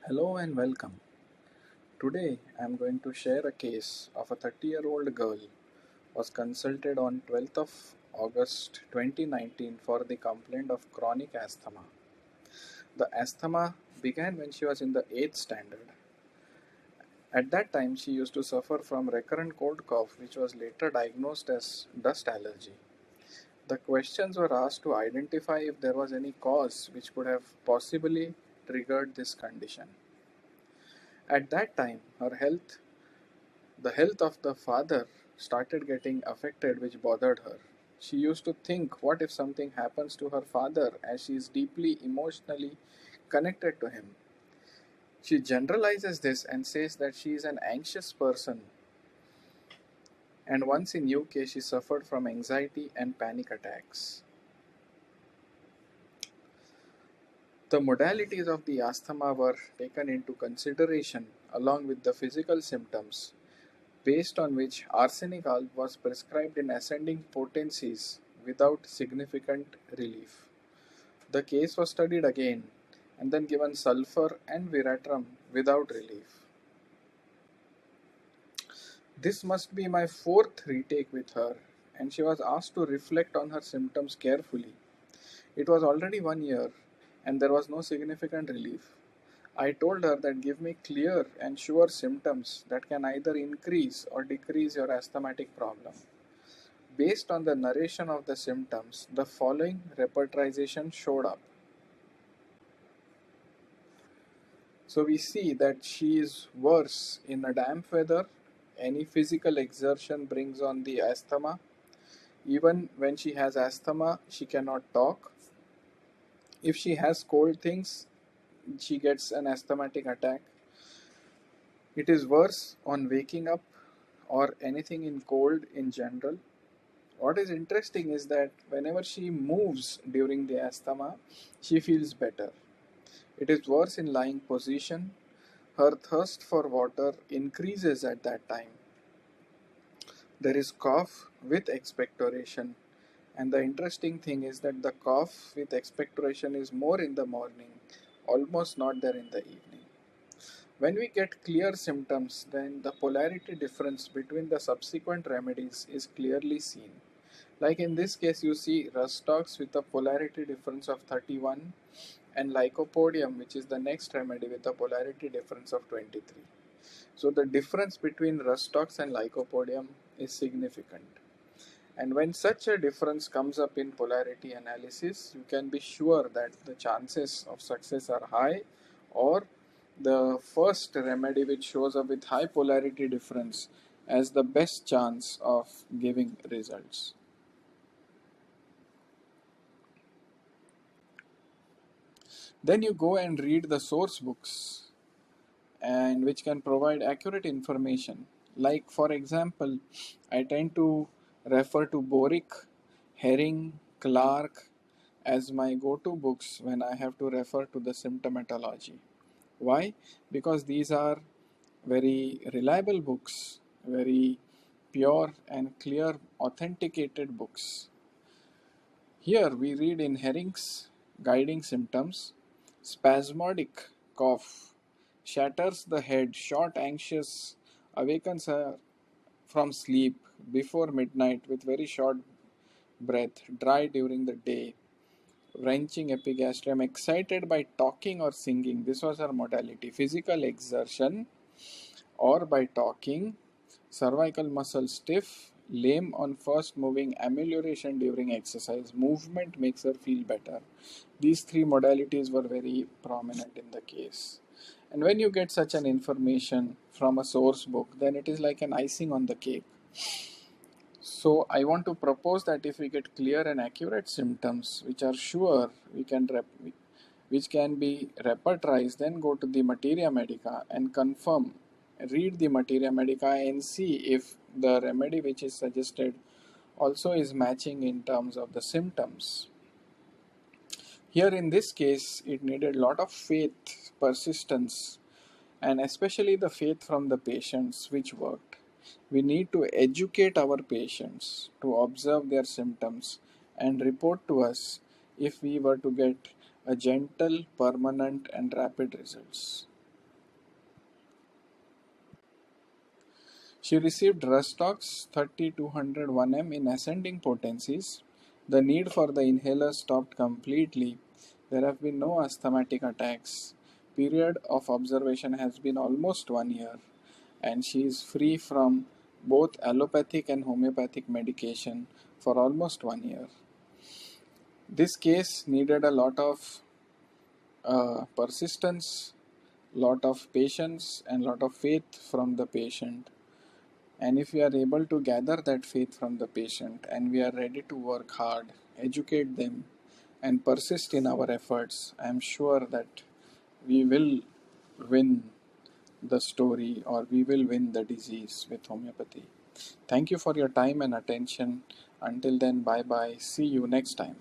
Hello and welcome. Today I am going to share a case of a 30-year-old girl was consulted on 12th of August 2019 for the complaint of chronic asthma. The asthma began when she was in the 8th standard. At that time she used to suffer from recurrent cold cough which was later diagnosed as dust allergy. The questions were asked to identify if there was any cause which could have possibly triggered this condition. At that time, the health of the father started getting affected, which bothered her. She used to think, what if something happens to her father, as she is deeply emotionally connected to him? She generalizes this and says that she is an anxious person, and once in UK she suffered from anxiety and panic attacks. The modalities of the asthma were taken into consideration along with the physical symptoms, based on which arsenic alb was prescribed in ascending potencies without significant relief. The case was studied again and then given sulfur and viratrum without relief. This must be my fourth retake with her, and she was asked to reflect on her symptoms carefully. It was already 1 year and there was no significant relief. I told her that give me clear and sure symptoms that can either increase or decrease your asthmatic problem. Based on the narration of the symptoms, the following repertorization showed up. So we see that she is worse in a damp weather. Any physical exertion brings on the asthma. Even when she has asthma, she cannot talk. If she has cold things, she gets an asthmatic attack. It is worse on waking up or anything in cold in general. What is interesting is that whenever she moves during the asthma, she feels better. It is worse in lying position. Her thirst for water increases at that time. There is cough with expectoration, and the interesting thing is that the cough with expectoration is more in the morning, almost not there in the evening. When we get clear symptoms, then the polarity difference between the subsequent remedies is clearly seen. Like in this case, you see Rustox with a polarity difference of 31 and Lycopodium, which is the next remedy, with a polarity difference of 23. So the difference between Rustox and Lycopodium is significant. And when such a difference comes up in polarity analysis, you can be sure that the chances of success are high, or the first remedy which shows up with high polarity difference has the best chance of giving results. Then you go and read the source books, and which can provide accurate information. Like for example, I tend to refer to Borick, Herring, Clark as my go-to books when I have to refer to the symptomatology. Why? Because these are very reliable books, very pure and clear authenticated books. Here we read in Herring's guiding symptoms: spasmodic cough, shatters the head, short, anxious, awakens her from sleep before midnight with very short breath, dry during the day, wrenching epigastrium, excited by talking or singing. This was her modality: physical exertion or by talking, cervical muscle stiff, lame on first moving, amelioration during exercise, movement makes her feel better. These three modalities were very prominent in the case. And when you get such an information from a source book, then it is like an icing on the cake. So I want to propose that if we get clear and accurate symptoms which are sure which can be repertorized, then go to the materia medica and confirm, read the materia medica and see if the remedy which is suggested also is matching in terms of the symptoms. Here in this case, it needed a lot of faith, persistence, and especially the faith from the patients, which worked. We need to educate our patients to observe their symptoms and report to us if we were to get a gentle, permanent, and rapid results. She received Restox 30-200-1 m in ascending potencies. The need for the inhaler stopped completely. There have been no asthmatic attacks. Period of observation has been almost 1 year, and she is free from both allopathic and homeopathic medication for almost 1 year. This case needed a lot of persistence, lot of patience, and lot of faith from the patient. And if we are able to gather that faith from the patient and we are ready to work hard, educate them, and persist in our efforts, I am sure that we will win the story, or we will win the disease with homeopathy. Thank you for your time and attention. Until then, bye bye. See you next time.